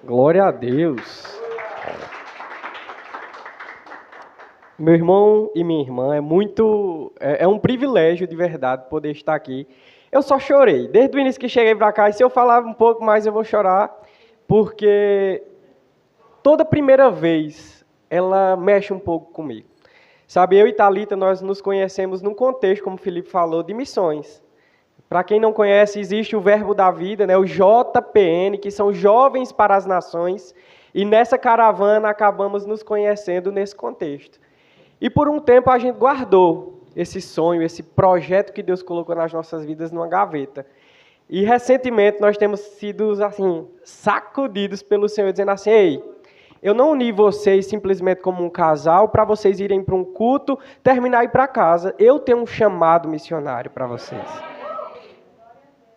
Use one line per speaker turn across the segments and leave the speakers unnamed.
Glória a Deus. Meu irmão e minha irmã, é um privilégio de verdade poder estar aqui. Eu só chorei, desde o início que cheguei para cá, e se eu falar um pouco mais eu vou chorar, porque toda primeira vez ela mexe um pouco comigo. Sabe, eu e Thalita, nós nos conhecemos num contexto, como o Felipe falou, de missões. Para quem não conhece, existe o Verbo da Vida, né, o JPN, que são Jovens para as Nações, e nessa caravana acabamos nos conhecendo nesse contexto. E por um tempo a gente guardou esse sonho, esse projeto que Deus colocou nas nossas vidas numa gaveta. E recentemente nós temos sido assim, sacudidos pelo Senhor, dizendo assim: ei, eu não uni vocês simplesmente como um casal para vocês irem para um culto, terminar e ir para casa. Eu tenho um chamado missionário para vocês.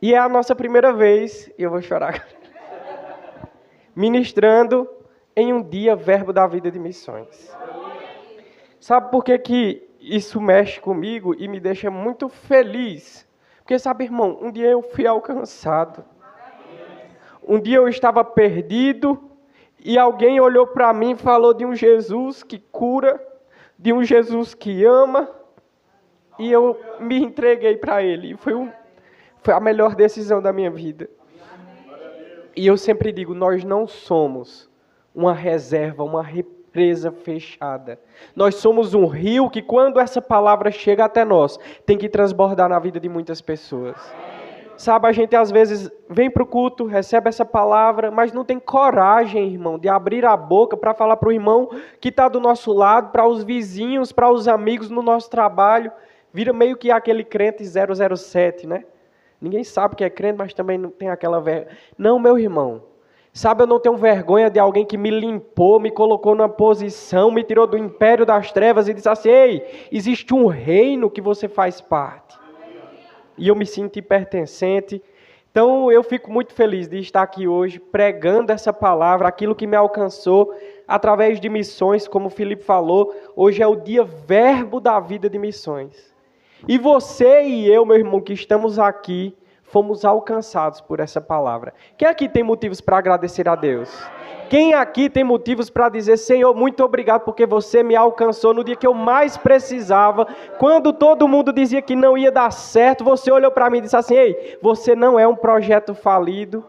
E é a nossa primeira vez, e eu vou chorar, ministrando em um dia Verbo da Vida de Missões. Sabe por que isso mexe comigo e me deixa muito feliz? Porque, sabe, irmão, um dia eu fui alcançado. Um dia eu estava perdido e alguém olhou para mim e falou de um Jesus que cura, de um Jesus que ama, e eu me entreguei para Ele. Foi a melhor decisão da minha vida. E eu sempre digo, nós não somos uma reserva, uma represa fechada. Nós somos um rio que, quando essa palavra chega até nós, tem que transbordar na vida de muitas pessoas. Sabe, a gente às vezes vem para o culto, recebe essa palavra, mas não tem coragem, irmão, de abrir a boca para falar para o irmão que está do nosso lado, para os vizinhos, para os amigos no nosso trabalho. Vira meio que aquele crente 007, né? Ninguém sabe que é crente, mas também não tem aquela vergonha. Não, meu irmão. Sabe, eu não tenho vergonha de alguém que me limpou, me colocou numa posição, me tirou do império das trevas e disse assim: ei, existe um reino que você faz parte. E eu me sinto pertencente. Então, eu fico muito feliz de estar aqui hoje pregando essa palavra, aquilo que me alcançou através de missões, como o Felipe falou. Hoje é o dia Verbo da Vida de Missões. E você e eu, meu irmão, que estamos aqui, fomos alcançados por essa palavra. Quem aqui tem motivos para agradecer a Deus? Quem aqui tem motivos para dizer: Senhor, muito obrigado porque você me alcançou no dia que eu mais precisava, quando todo mundo dizia que não ia dar certo, você olhou para mim e disse assim: ei, você não é um projeto falido.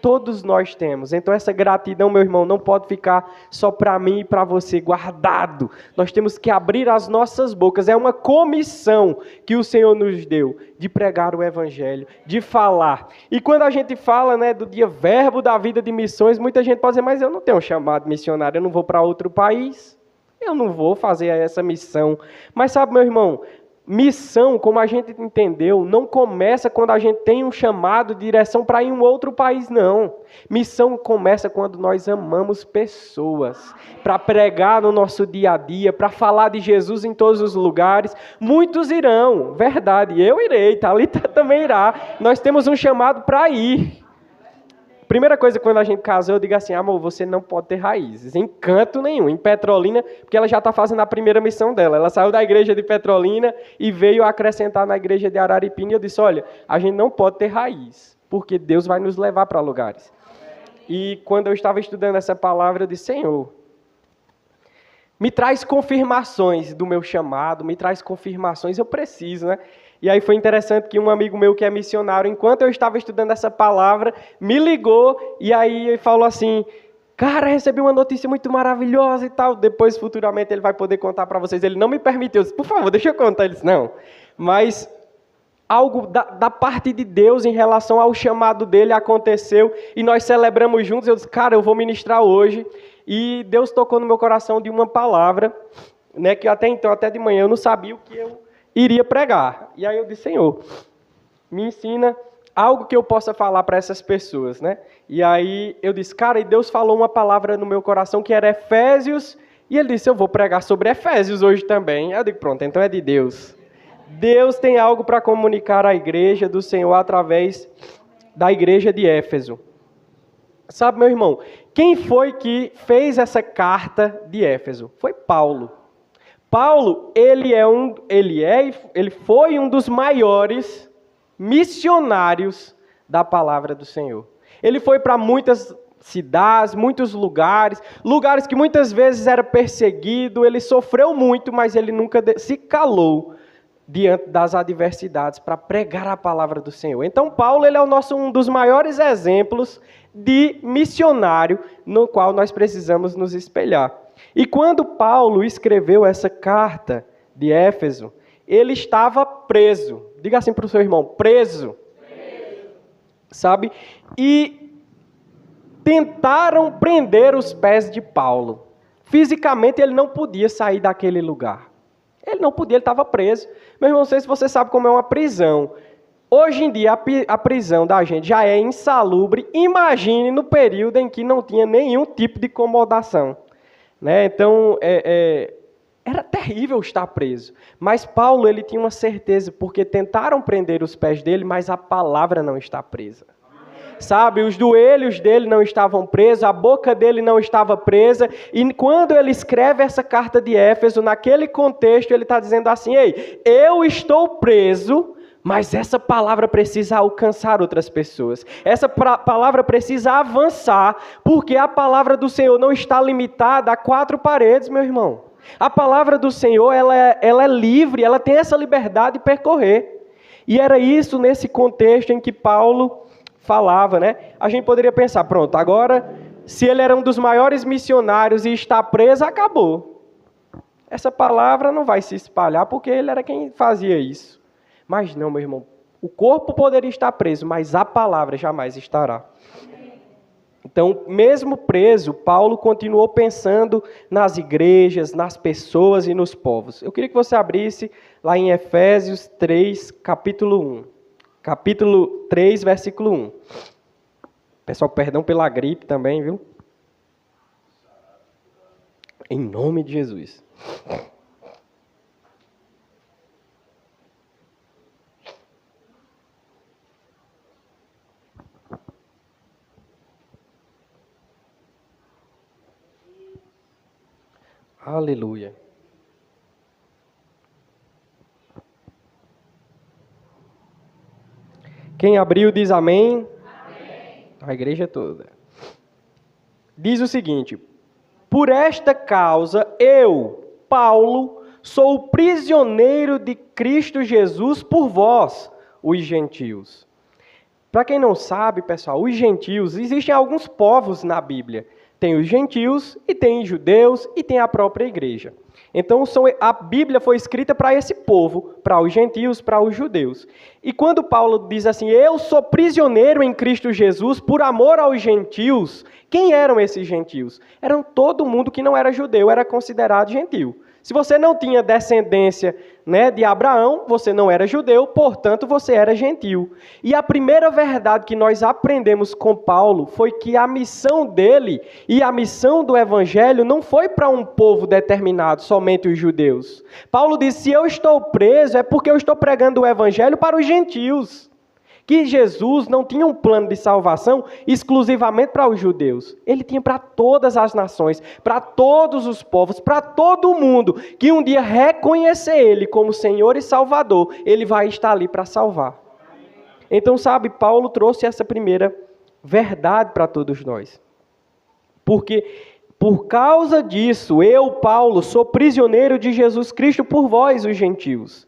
Todos nós temos. Então essa gratidão, meu irmão, não pode ficar só para mim e para você guardado. Nós temos que abrir as nossas bocas. É uma comissão que o Senhor nos deu de pregar o Evangelho, de falar. E quando a gente fala, né, do dia Verbo da Vida de Missões, muita gente pode dizer: mas eu não tenho um chamado missionário, eu não vou para outro país, eu não vou fazer essa missão. Mas sabe, meu irmão, missão, como a gente entendeu, não começa quando a gente tem um chamado de direção para ir em um outro país, não. Missão começa quando nós amamos pessoas, para pregar no nosso dia a dia, para falar de Jesus em todos os lugares. Muitos irão, verdade, eu irei, Thalita também irá. Nós temos um chamado para ir. Primeira coisa, quando a gente casou, eu digo assim: amor, você não pode ter raízes, em canto nenhum, em Petrolina, porque ela já está fazendo a primeira missão dela. Ela saiu da igreja de Petrolina e veio acrescentar na igreja de Araripina. E eu disse: olha, a gente não pode ter raiz, porque Deus vai nos levar para lugares. E quando eu estava estudando essa palavra, eu disse: Senhor, me traz confirmações do meu chamado, me traz confirmações, eu preciso, né? E aí foi interessante que um amigo meu que é missionário, enquanto eu estava estudando essa palavra, me ligou e aí falou assim: cara, recebi uma notícia muito maravilhosa e tal. Depois, futuramente, ele vai poder contar para vocês. Ele não me permitiu. Eu disse: por favor, deixa eu contar. Ele disse: não. Mas algo da parte de Deus em relação ao chamado dele aconteceu e nós celebramos juntos. Eu disse: cara, eu vou ministrar hoje. E Deus tocou no meu coração de uma palavra, né, que até então, até de manhã, eu não sabia o que eu iria pregar. E aí eu disse: Senhor, me ensina algo que eu possa falar para essas pessoas, né? E aí eu disse: cara, e Deus falou uma palavra no meu coração que era Efésios, e ele disse: eu vou pregar sobre Efésios hoje também. Eu digo: pronto, então é de Deus. Deus tem algo para comunicar à igreja do Senhor através da igreja de Éfeso. Sabe, meu irmão, quem foi que fez essa carta de Éfeso? Foi Paulo. Paulo, ele foi um dos maiores missionários da palavra do Senhor. Ele foi para muitas cidades, muitos lugares que muitas vezes era perseguido, ele sofreu muito, mas ele nunca se calou diante das adversidades para pregar a palavra do Senhor. Então Paulo, ele é um dos maiores exemplos de missionário no qual nós precisamos nos espelhar. E quando Paulo escreveu essa carta de Éfeso, ele estava preso. Diga assim para o seu irmão, preso. Sabe? E tentaram prender os pés de Paulo. Fisicamente ele não podia sair daquele lugar. Ele não podia, ele estava preso. Meu irmão, não sei se você sabe como é uma prisão. Hoje em dia a prisão da gente já é insalubre. Imagine no período em que não tinha nenhum tipo de acomodação. Né? Então, era terrível estar preso. Mas Paulo, ele tinha uma certeza, porque tentaram prender os pés dele, mas a palavra não está presa. Sabe, os joelhos dele não estavam presos, a boca dele não estava presa, e quando ele escreve essa carta de Éfeso, naquele contexto, ele está dizendo assim, ei, eu estou preso, mas essa palavra precisa alcançar outras pessoas, essa palavra precisa avançar, porque a palavra do Senhor não está limitada a 4 paredes, meu irmão. A palavra do Senhor, ela é livre, ela tem essa liberdade de percorrer, e era isso nesse contexto em que Paulo falava, né? A gente poderia pensar, pronto, agora, se ele era um dos maiores missionários e está preso, acabou. Essa palavra não vai se espalhar porque ele era quem fazia isso. Mas não, meu irmão, o corpo poderia estar preso, mas a palavra jamais estará. Então, mesmo preso, Paulo continuou pensando nas igrejas, nas pessoas e nos povos. Eu queria que você abrisse lá em Efésios 3, capítulo 1. Capítulo 3, versículo 1. Pessoal, perdão pela gripe também, viu? Em nome de Jesus. Aleluia. Quem abriu diz amém. Amém. A igreja toda. Diz o seguinte: por esta causa eu, Paulo, sou o prisioneiro de Cristo Jesus por vós, os gentios. Para quem não sabe, pessoal, os gentios, existem alguns povos na Bíblia. Tem os gentios, e tem judeus, e tem a própria igreja. Então, a Bíblia foi escrita para esse povo, para os gentios, para os judeus. E quando Paulo diz assim, eu sou prisioneiro em Cristo Jesus por amor aos gentios, quem eram esses gentios? Eram todo mundo que não era judeu, era considerado gentio. Se você não tinha descendência, né, de Abraão, você não era judeu, portanto você era gentio. E a primeira verdade que nós aprendemos com Paulo foi que a missão dele e a missão do evangelho não foi para um povo determinado, somente os judeus. Paulo disse, se eu estou preso é porque eu estou pregando o evangelho para os gentios. Que Jesus não tinha um plano de salvação exclusivamente para os judeus. Ele tinha para todas as nações, para todos os povos, para todo mundo, que um dia reconhecer Ele como Senhor e Salvador, Ele vai estar ali para salvar. Então, sabe, Paulo trouxe essa primeira verdade para todos nós. Porque, por causa disso, eu, Paulo, sou prisioneiro de Jesus Cristo por vós, os gentios.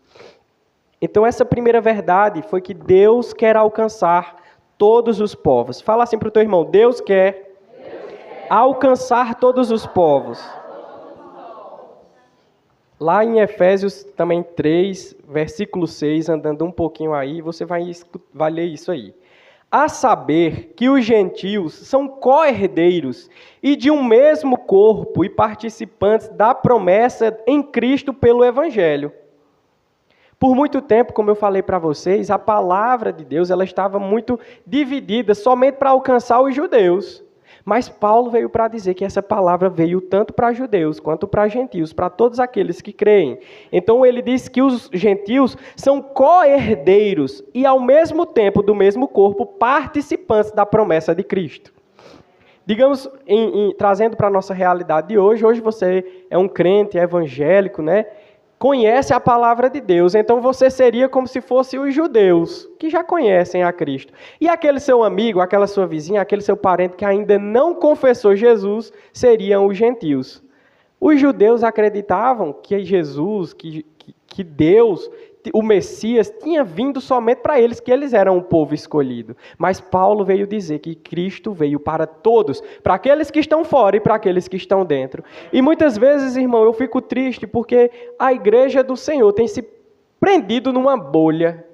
Então, essa primeira verdade foi que Deus quer alcançar todos os povos. Fala assim para o teu irmão, Deus quer alcançar todos os povos. Lá em Efésios também 3, versículo 6, andando um pouquinho aí, você vai ler isso aí. A saber que os gentios são co-herdeiros e de um mesmo corpo e participantes da promessa em Cristo pelo Evangelho. Por muito tempo, como eu falei para vocês, a palavra de Deus ela estava muito dividida somente para alcançar os judeus. Mas Paulo veio para dizer que essa palavra veio tanto para judeus quanto para gentios, para todos aqueles que creem. Então ele diz que os gentios são co-herdeiros e ao mesmo tempo do mesmo corpo participantes da promessa de Cristo. Digamos, trazendo para a nossa realidade de hoje, hoje você é um crente evangélico, né? conhece a palavra de Deus. Então você seria como se fosse os judeus, que já conhecem a Cristo. E aquele seu amigo, aquela sua vizinha, aquele seu parente que ainda não confessou Jesus, seriam os gentios. Os judeus acreditavam que Jesus, que Deus, o Messias, tinha vindo somente para eles, que eles eram o povo escolhido. Mas Paulo veio dizer que Cristo veio para todos, para aqueles que estão fora e para aqueles que estão dentro. E muitas vezes, irmão, eu fico triste porque a igreja do Senhor tem se prendido numa bolha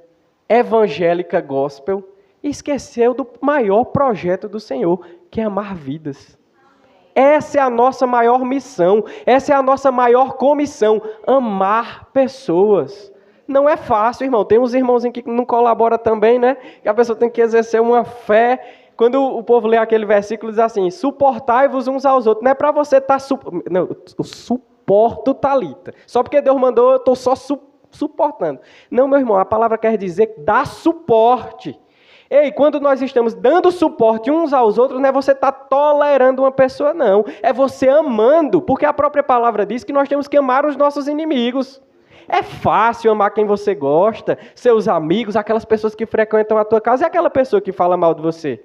evangélica gospel e esqueceu do maior projeto do Senhor, que é amar vidas. Essa é a nossa maior missão, essa é a nossa maior comissão, amar pessoas. Não é fácil, irmão. Tem uns irmãozinhos que não colaboram também, né? Que a pessoa tem que exercer uma fé. Quando o povo lê aquele versículo, diz assim, suportai-vos uns aos outros. Não é para você estar... Não, eu suporto, Thalita. Só porque Deus mandou, eu estou só suportando. Não, meu irmão, a palavra quer dizer dar suporte. Ei, quando nós estamos dando suporte uns aos outros, não é você estar tolerando uma pessoa, não. É você amando, porque a própria palavra diz que nós temos que amar os nossos inimigos. É fácil amar quem você gosta, seus amigos, aquelas pessoas que frequentam a tua casa e aquela pessoa que fala mal de você.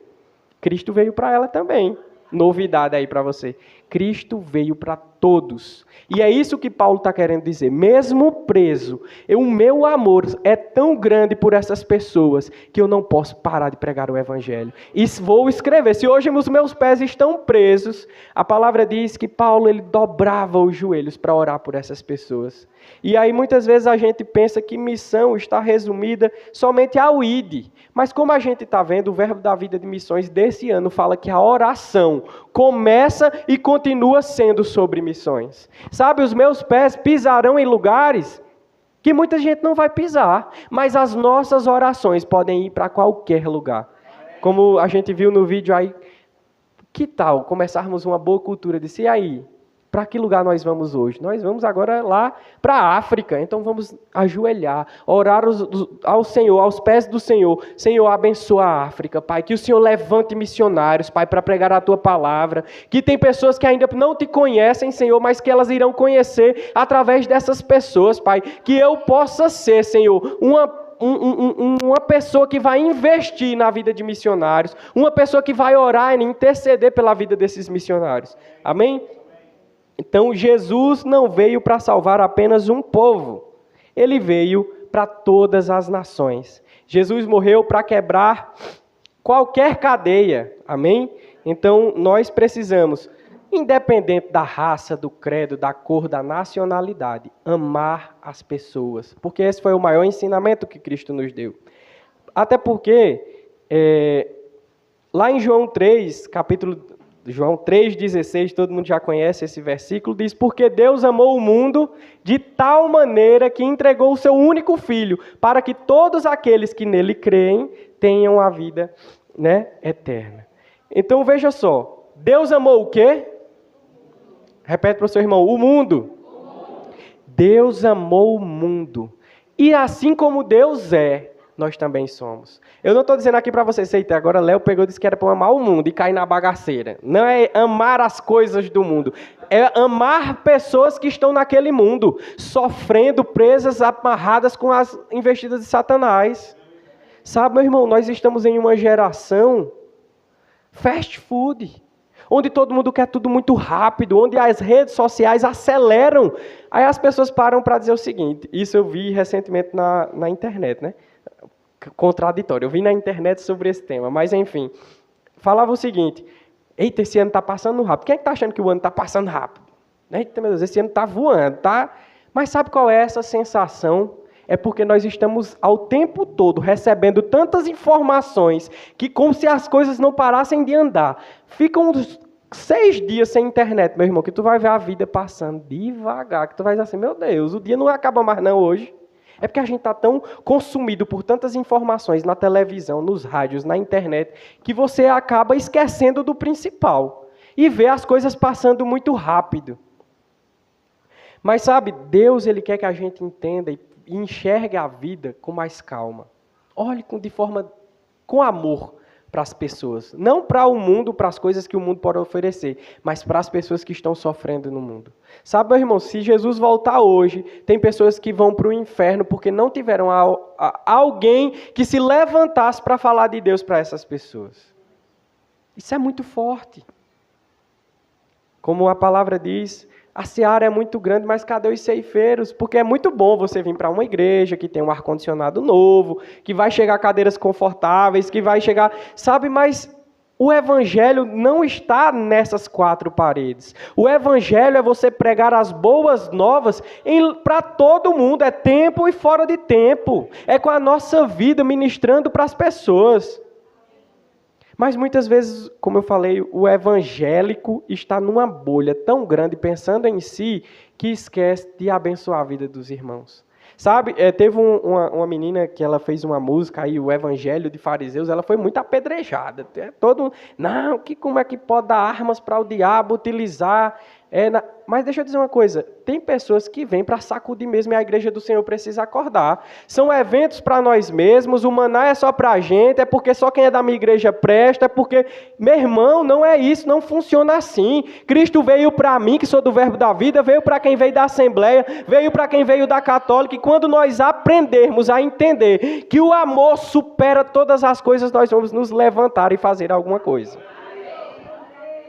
Cristo veio para ela também. Novidade aí para você. Cristo veio para todos. E é isso que Paulo está querendo dizer. Mesmo preso, o meu amor é tão grande por essas pessoas que eu não posso parar de pregar o evangelho. E vou escrever. Se hoje os meus pés estão presos, a palavra diz que Paulo ele dobrava os joelhos para orar por essas pessoas. E aí muitas vezes a gente pensa que missão está resumida somente ao ID. Mas como a gente está vendo, o Verbo da Vida de Missões desse ano fala que a oração começa e continua sendo sobre missões. Sabe, os meus pés pisarão em lugares que muita gente não vai pisar, mas as nossas orações podem ir para qualquer lugar. Como a gente viu no vídeo aí, que tal começarmos uma boa cultura de e aí? Para que lugar nós vamos hoje? Nós vamos agora lá para a África. Então vamos ajoelhar, orar ao Senhor, aos pés do Senhor. Senhor, abençoa a África, Pai. Que o Senhor levante missionários, Pai, para pregar a Tua palavra. Que tem pessoas que ainda não Te conhecem, Senhor, mas que elas irão conhecer através dessas pessoas, Pai. Que eu possa ser, Senhor, uma pessoa que vai investir na vida de missionários. Uma pessoa que vai orar e interceder pela vida desses missionários. Amém? Então, Jesus não veio para salvar apenas um povo. Ele veio para todas as nações. Jesus morreu para quebrar qualquer cadeia. Amém? Então, nós precisamos, independente da raça, do credo, da cor, da nacionalidade, amar as pessoas. Porque esse foi o maior ensinamento que Cristo nos deu. Até porque, lá em João 3, João 3,16, todo mundo já conhece esse versículo, diz, porque Deus amou o mundo de tal maneira que entregou o seu único Filho, para que todos aqueles que nele creem tenham a vida, eterna. Então veja só, Deus amou o quê? Repete para o seu irmão, o mundo. Deus amou o mundo. E assim como Deus é, nós também somos. Eu não estou dizendo aqui para vocês, eita, agora Léo pegou e disse que era para amar o mundo e cair na bagaceira. Não é amar as coisas do mundo. É amar pessoas que estão naquele mundo, sofrendo, presas, amarradas com as investidas de Satanás. Sabe, meu irmão, nós estamos em uma geração fast food, onde todo mundo quer tudo muito rápido, onde as redes sociais aceleram. Aí as pessoas param para dizer o seguinte, isso eu vi recentemente na internet, né? Contraditório. Eu vi na internet sobre esse tema, mas enfim, falava o seguinte, eita, esse ano está passando rápido. Quem é que está achando que o ano está passando rápido? Eita, meu Deus, esse ano está voando, tá? Mas sabe qual é essa sensação? É porque nós estamos ao tempo todo recebendo tantas informações que como se as coisas não parassem de andar. Ficam uns 6 dias sem internet, meu irmão, que tu vai ver a vida passando devagar, que tu vai dizer assim, meu Deus, o dia não acaba mais não hoje. É porque a gente está tão consumido por tantas informações na televisão, nos rádios, na internet, que você acaba esquecendo do principal e vê as coisas passando muito rápido. Mas sabe, Deus ele quer que a gente entenda e enxergue a vida com mais calma. Olhe com amor para as pessoas. Não para o mundo, para as coisas que o mundo pode oferecer, mas para as pessoas que estão sofrendo no mundo. Sabe, meu irmão, se Jesus voltar hoje, tem pessoas que vão para o inferno porque não tiveram alguém que se levantasse para falar de Deus para essas pessoas. Isso é muito forte. Como a palavra diz, a seara é muito grande, mas cadê os ceifeiros? Porque é muito bom você vir para uma igreja que tem um ar-condicionado novo, que vai chegar cadeiras confortáveis, que vai chegar... Sabe, mas o evangelho não está nessas quatro paredes. O evangelho é você pregar as boas novas para todo mundo. É tempo e fora de tempo. É com a nossa vida ministrando para as pessoas. Mas muitas vezes, como eu falei, o evangélico está numa bolha tão grande, pensando em si, que esquece de abençoar a vida dos irmãos. Sabe, teve uma menina que ela fez uma música aí, o Evangelho de Fariseus, ela foi muito apedrejada. Não, como é que pode dar armas para o diabo utilizar? Mas deixa eu dizer uma coisa, tem pessoas que vêm para sacudir mesmo e a igreja do Senhor precisa acordar. São eventos para nós mesmos, o maná é só para a gente, é porque só quem é da minha igreja presta, é porque, meu irmão, não é isso, não funciona assim. Cristo veio para mim, que sou do Verbo da Vida, veio para quem veio da Assembleia, veio para quem veio da Católica, e quando nós aprendermos a entender que o amor supera todas as coisas, nós vamos nos levantar e fazer alguma coisa.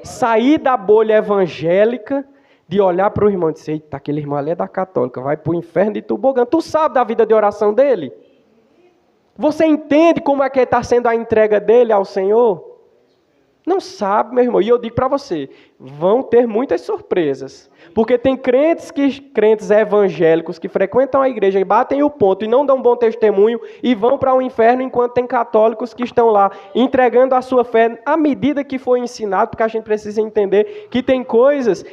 Sair da bolha evangélica, de olhar para o irmão e dizer, eita, aquele irmão ali é da católica, vai para o inferno de tobogã. Tu sabe da vida de oração dele? Você entende como é que está sendo a entrega dele ao Senhor? Não sabe, meu irmão. E eu digo para você, vão ter muitas surpresas. Porque tem crentes evangélicos que frequentam a igreja e batem o ponto e não dão bom testemunho e vão para o inferno, enquanto tem católicos que estão lá entregando a sua fé à medida que foi ensinado, porque a gente precisa entender que tem coisas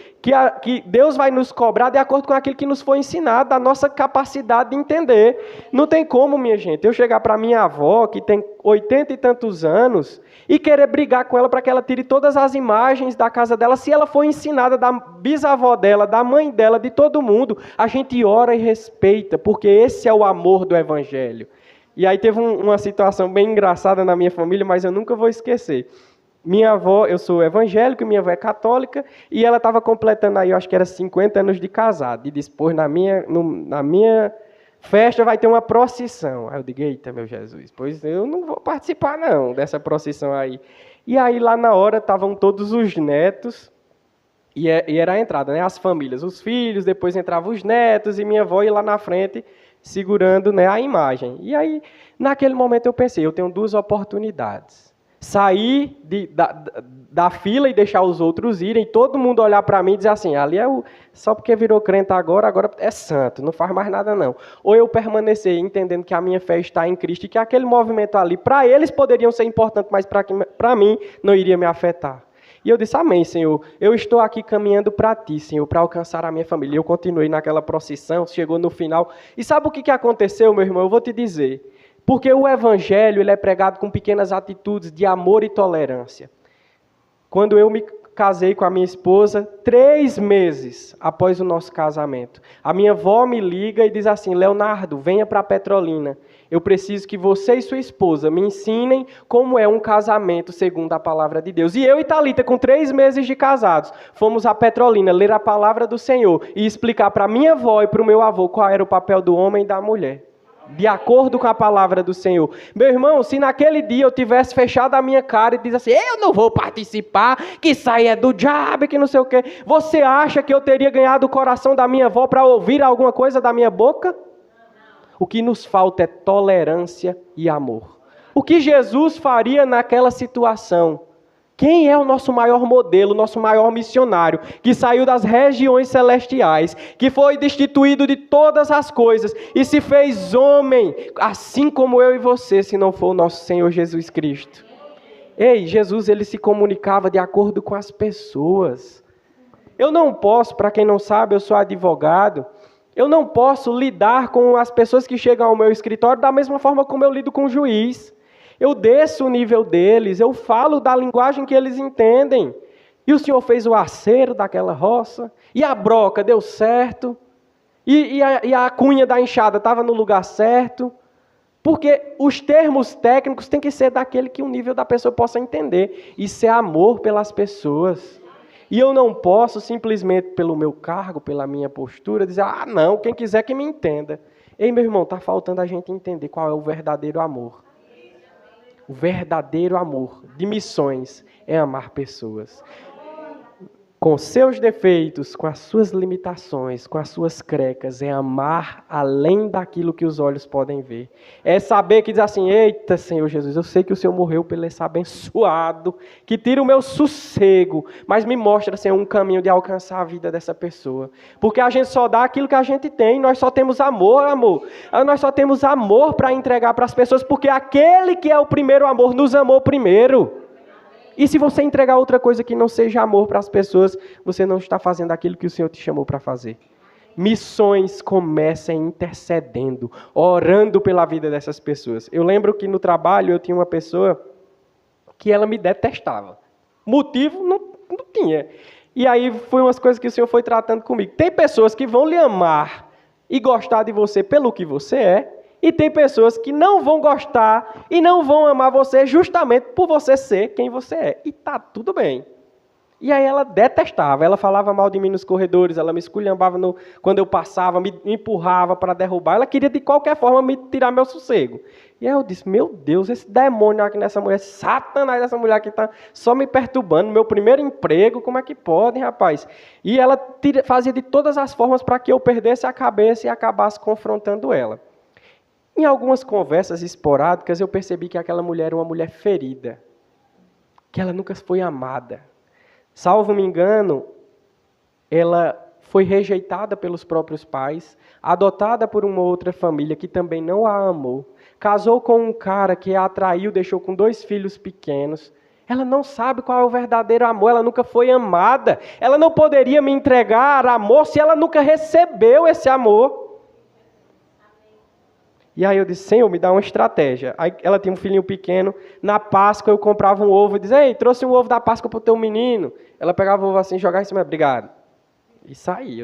que Deus vai nos cobrar de acordo com aquilo que nos foi ensinado, da nossa capacidade de entender. Não tem como, minha gente, eu chegar para minha avó, que tem 80 e tantos anos, e querer brigar com ela para que ela tire todas as imagens da casa dela, se ela foi ensinada da bisavó dela, da mãe dela, de todo mundo. A gente ora e respeita, porque esse é o amor do Evangelho. E aí teve uma situação bem engraçada na minha família, mas eu nunca vou esquecer. Minha avó, eu sou evangélico, minha avó é católica, e ela estava completando aí, eu acho que era 50 anos de casado, e disse, pois na minha festa vai ter uma procissão. Aí eu digo, eita, meu Jesus, pois eu não vou participar não dessa procissão aí. E aí lá na hora estavam todos os netos, e era a entrada, né? As famílias, os filhos, depois entravam os netos, e minha avó ia lá na frente segurando, né, a imagem. E aí, naquele momento eu pensei, eu tenho duas oportunidades. Sair da fila e deixar os outros irem, todo mundo olhar para mim e dizer assim, ali é só porque virou crente agora é santo, não faz mais nada não. Ou eu permanecer entendendo que a minha fé está em Cristo e que aquele movimento ali, para eles poderiam ser importante, mas para mim não iria me afetar. E eu disse, amém, Senhor, eu estou aqui caminhando para Ti, Senhor, para alcançar a minha família. E eu continuei naquela procissão, chegou no final. E sabe o que aconteceu, meu irmão? Eu vou te dizer. Porque o Evangelho ele é pregado com pequenas atitudes de amor e tolerância. Quando eu me casei com a minha esposa, 3 meses após o nosso casamento, a minha avó me liga e diz assim, Leonardo, venha para Petrolina. Eu preciso que você e sua esposa me ensinem como é um casamento segundo a palavra de Deus. E eu e Thalita, com 3 meses de casados, fomos a Petrolina ler a palavra do Senhor e explicar para minha avó e para o meu avô qual era o papel do homem e da mulher. De acordo com a palavra do Senhor. Meu irmão, se naquele dia eu tivesse fechado a minha cara e disse assim, eu não vou participar, que isso aí é do diabo, que não sei o quê. Você acha que eu teria ganhado o coração da minha avó para ouvir alguma coisa da minha boca? O que nos falta é tolerância e amor. O que Jesus faria naquela situação? Quem é o nosso maior modelo, nosso maior missionário, que saiu das regiões celestiais, que foi destituído de todas as coisas e se fez homem, assim como eu e você, se não for o nosso Senhor Jesus Cristo? Ei, Jesus, ele se comunicava de acordo com as pessoas. Eu não posso, para quem não sabe, eu sou advogado, eu não posso lidar com as pessoas que chegam ao meu escritório da mesma forma como eu lido com o juiz. Eu desço o nível deles, eu falo da linguagem que eles entendem. E o Senhor fez o acero daquela roça, e a broca deu certo, e a cunha da enxada estava no lugar certo. Porque os termos técnicos têm que ser daquele que o nível da pessoa possa entender. Isso é amor pelas pessoas. E eu não posso simplesmente pelo meu cargo, pela minha postura, dizer, ah não, quem quiser que me entenda. Ei, meu irmão, está faltando a gente entender qual é o verdadeiro amor. O verdadeiro amor de missões é amar pessoas. Com seus defeitos, com as suas limitações, com as suas crecas, é amar além daquilo que os olhos podem ver. É saber que diz assim, eita Senhor Jesus, eu sei que o Senhor morreu por esse abençoado, que tira o meu sossego, mas me mostra, Senhor, um caminho de alcançar a vida dessa pessoa. Porque a gente só dá aquilo que a gente tem, nós só temos amor, amor. Nós só temos amor para entregar para as pessoas, porque aquele que é o primeiro amor nos amou primeiro. E se você entregar outra coisa que não seja amor para as pessoas, você não está fazendo aquilo que o Senhor te chamou para fazer. Missões começam intercedendo, orando pela vida dessas pessoas. Eu lembro que no trabalho eu tinha uma pessoa que ela me detestava. Motivo não tinha. E aí foi umas coisas que o Senhor foi tratando comigo. Tem pessoas que vão lhe amar e gostar de você pelo que você é, e tem pessoas que não vão gostar e não vão amar você justamente por você ser quem você é. E tá tudo bem. E aí ela detestava, ela falava mal de mim nos corredores, ela me esculhambava quando eu passava, me empurrava para derrubar. Ela queria de qualquer forma me tirar meu sossego. E aí eu disse, meu Deus, esse demônio aqui nessa mulher, Satanás, essa mulher aqui está só me perturbando, meu primeiro emprego, como é que pode, rapaz? E ela fazia de todas as formas para que eu perdesse a cabeça e acabasse confrontando ela. Em algumas conversas esporádicas, eu percebi que aquela mulher era uma mulher ferida, que ela nunca foi amada. Salvo me engano, ela foi rejeitada pelos próprios pais, adotada por uma outra família que também não a amou, casou com um cara que a atraiu, deixou com 2 filhos pequenos. Ela não sabe qual é o verdadeiro amor, ela nunca foi amada. Ela não poderia me entregar amor se ela nunca recebeu esse amor. E aí eu disse, Senhor, me dá uma estratégia. Aí ela tinha um filhinho pequeno, na Páscoa eu comprava um ovo e dizia, ei, trouxe um ovo da Páscoa para o teu menino. Ela pegava o ovo assim, jogava em cima, obrigado. E saía,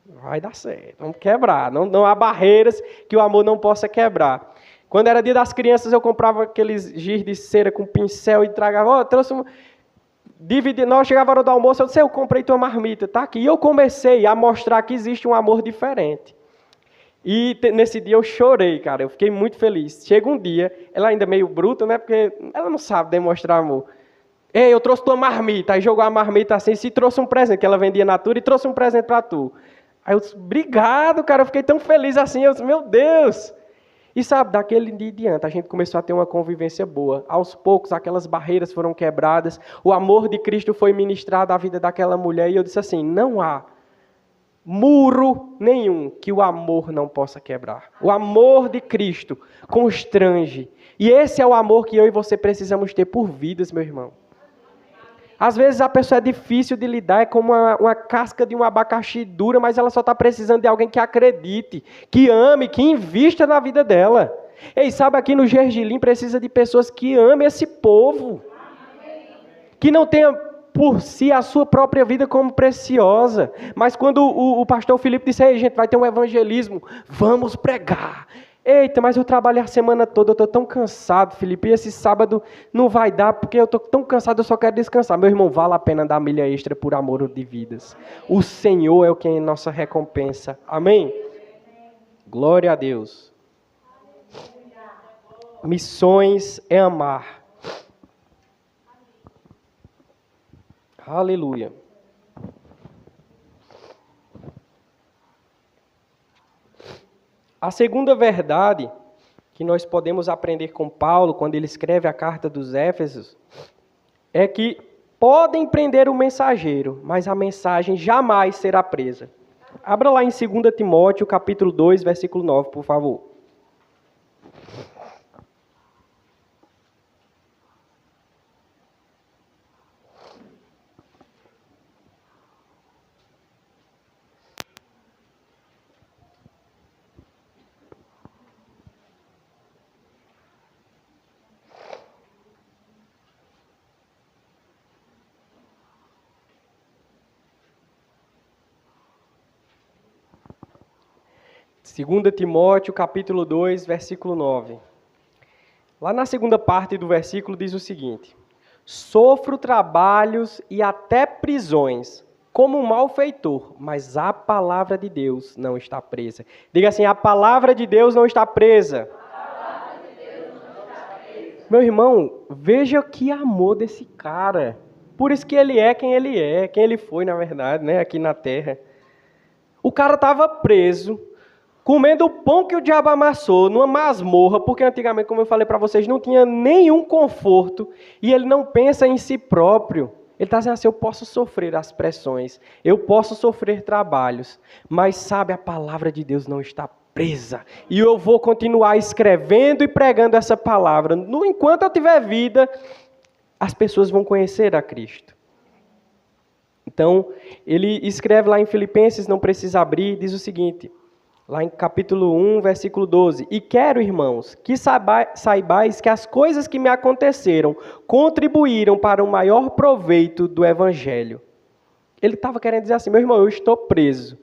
vai dar certo, vamos quebrar. Não há barreiras que o amor não possa quebrar. Quando era dia das crianças, eu comprava aqueles giz de cera com pincel e tragava, trouxe um... Nós chegava a hora do almoço, eu disse, eu comprei tua marmita, tá aqui. E eu comecei a mostrar que existe um amor diferente. E nesse dia eu chorei, cara, eu fiquei muito feliz. Chega um dia, ela ainda meio bruta, né, porque ela não sabe demonstrar amor. Ei, eu trouxe tua marmita, aí jogou a marmita assim, se trouxe um presente, que ela vendia Natura, e trouxe um presente para tu. Aí eu disse, obrigado, cara, eu fiquei tão feliz assim, eu disse, meu Deus. E sabe, daquele dia em diante, a gente começou a ter uma convivência boa. Aos poucos, aquelas barreiras foram quebradas, o amor de Cristo foi ministrado à vida daquela mulher, e eu disse assim, não há muro nenhum que o amor não possa quebrar. O amor de Cristo constrange. E esse é o amor que eu e você precisamos ter por vidas, meu irmão. Às vezes a pessoa é difícil de lidar, é como uma casca de um abacaxi dura, mas ela só está precisando de alguém que acredite, que ame, que invista na vida dela. Ei, sabe, aqui no Gergelim precisa de pessoas que amem esse povo. Que não tenha por si a sua própria vida como preciosa. Mas quando o pastor Filipe disse, ei, gente, vai ter um evangelismo, vamos pregar. Eita, mas eu trabalhei a semana toda, eu estou tão cansado, Filipe, e esse sábado não vai dar, porque eu estou tão cansado, eu só quero descansar. Meu irmão, vale a pena dar milha extra por amor de vidas. O Senhor é quem é nossa recompensa. Amém? Glória a Deus. Missões é amar. Aleluia. A segunda verdade que nós podemos aprender com Paulo, quando ele escreve a carta dos Éfesos, é que podem prender o mensageiro, mas a mensagem jamais será presa. Abra lá em 2 Timóteo, capítulo 2, versículo 9, por favor. 2 Timóteo, capítulo 2, versículo 9. Lá na segunda parte do versículo diz o seguinte: sofro trabalhos e até prisões, como um malfeitor, mas a palavra de Deus não está presa. Diga assim: a palavra de Deus não está presa. Meu irmão, veja que amor desse cara. Por isso que ele é quem ele foi, na verdade, né, aqui na terra. O cara estava preso, comendo o pão que o diabo amassou, numa masmorra, porque antigamente, como eu falei para vocês, não tinha nenhum conforto, e ele não pensa em si próprio. Ele está dizendo assim: eu posso sofrer as pressões, eu posso sofrer trabalhos, mas sabe, a palavra de Deus não está presa. E eu vou continuar escrevendo e pregando essa palavra. Enquanto eu tiver vida, as pessoas vão conhecer a Cristo. Então, ele escreve lá em Filipenses, não precisa abrir, diz o seguinte, lá em capítulo 1, versículo 12. E quero, irmãos, que saibais que as coisas que me aconteceram contribuíram para o maior proveito do Evangelho. Ele estava querendo dizer assim: meu irmão, eu estou preso,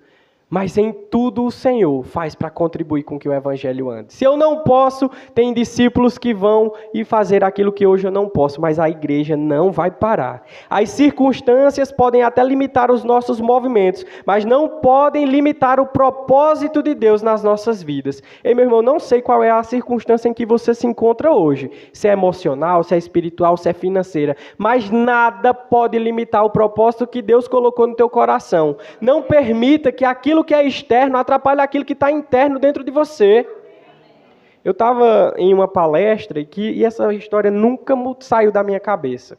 mas em tudo o Senhor faz para contribuir com que o Evangelho ande. Se eu não posso, tem discípulos que vão e fazer aquilo que hoje eu não posso, mas a igreja não vai parar. As circunstâncias podem até limitar os nossos movimentos, mas não podem limitar o propósito de Deus nas nossas vidas. Ei, meu irmão, não sei qual é a circunstância em que você se encontra hoje, se é emocional, se é espiritual, se é financeira, mas nada pode limitar o propósito que Deus colocou no teu coração. Não permita que aquilo que é externo atrapalha aquilo que está interno dentro de você. Eu estava em uma palestra e essa história nunca saiu da minha cabeça.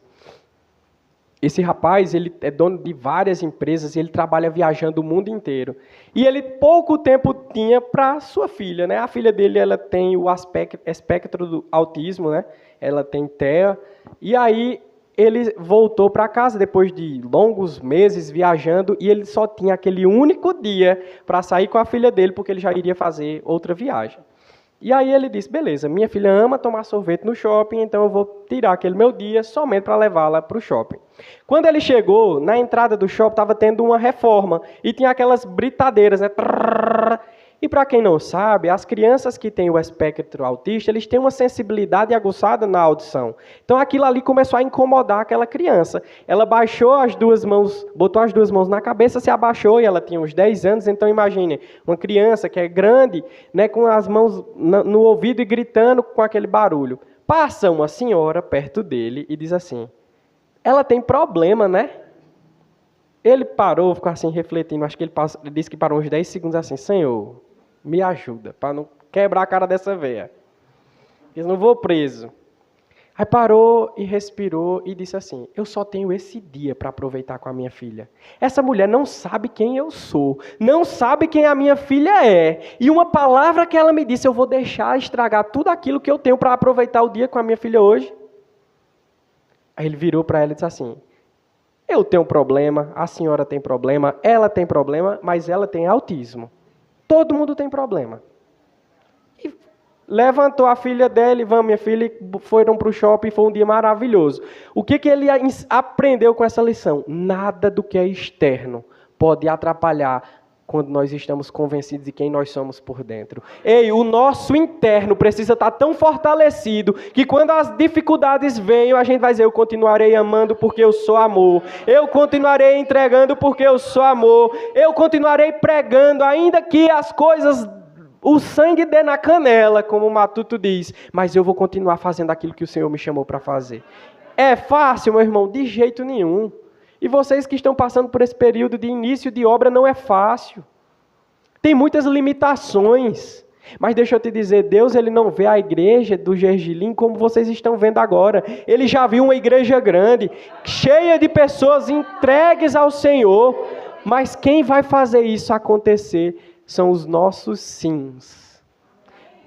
Esse rapaz, ele é dono de várias empresas e ele trabalha viajando o mundo inteiro. E ele pouco tempo tinha para sua filha, né? A filha dele, ela tem o espectro do autismo, né? Ela tem TEA. E aí ele voltou para casa depois de longos meses viajando e ele só tinha aquele único dia para sair com a filha dele, porque ele já iria fazer outra viagem. E aí ele disse: beleza, minha filha ama tomar sorvete no shopping, então eu vou tirar aquele meu dia somente para levá-la para o shopping. Quando ele chegou, na entrada do shopping estava tendo uma reforma e tinha aquelas britadeiras, né? E para quem não sabe, as crianças que têm o espectro autista, eles têm uma sensibilidade aguçada na audição. Então aquilo ali começou a incomodar aquela criança. Ela baixou as duas mãos, botou as duas mãos na cabeça, se abaixou, e ela tinha uns 10 anos, então imagine, uma criança que é grande, né, com as mãos no ouvido e gritando com aquele barulho. Passa uma senhora perto dele e diz assim: ela tem problema, né? Ele parou, ficou assim refletindo, acho que ele disse que parou uns 10 segundos assim: Senhor, me ajuda, para não quebrar a cara dessa véia. Eu não vou preso. Aí parou e respirou e disse assim: eu só tenho esse dia para aproveitar com a minha filha. Essa mulher não sabe quem eu sou, não sabe quem a minha filha é. E uma palavra que ela me disse, eu vou deixar estragar tudo aquilo que eu tenho para aproveitar o dia com a minha filha hoje? Aí ele virou para ela e disse assim: eu tenho problema, a senhora tem problema, ela tem problema, mas ela tem autismo. Todo mundo tem problema. E levantou a filha dele: vamos, minha filha, e foram para o shopping, foi um dia maravilhoso. O que ele aprendeu com essa lição? Nada do que é externo pode atrapalhar quando nós estamos convencidos de quem nós somos por dentro. Ei, o nosso interno precisa estar tão fortalecido que quando as dificuldades venham, a gente vai dizer: eu continuarei amando porque eu sou amor. Eu continuarei entregando porque eu sou amor. Eu continuarei pregando, ainda que as coisas, o sangue dê na canela, como o Matuto diz, mas eu vou continuar fazendo aquilo que o Senhor me chamou para fazer. É fácil, meu irmão? De jeito nenhum. E vocês que estão passando por esse período de início de obra, não é fácil. Tem muitas limitações. Mas deixa eu te dizer, Deus, ele não vê a igreja do Gergelim como vocês estão vendo agora. Ele já viu uma igreja grande, cheia de pessoas entregues ao Senhor. Mas quem vai fazer isso acontecer são os nossos sims.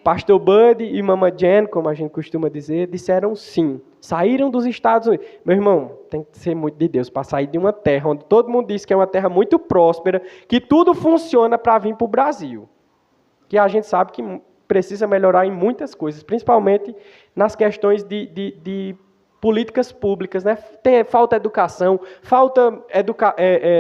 Pastor Bud e Mama Jen, como a gente costuma dizer, disseram sim. Saíram dos Estados Unidos. Meu irmão, tem que ser muito de Deus para sair de uma terra onde todo mundo diz que é uma terra muito próspera, que tudo funciona para vir para o Brasil. Que a gente sabe que precisa melhorar em muitas coisas, principalmente nas questões de políticas públicas, né? Falta educação, falta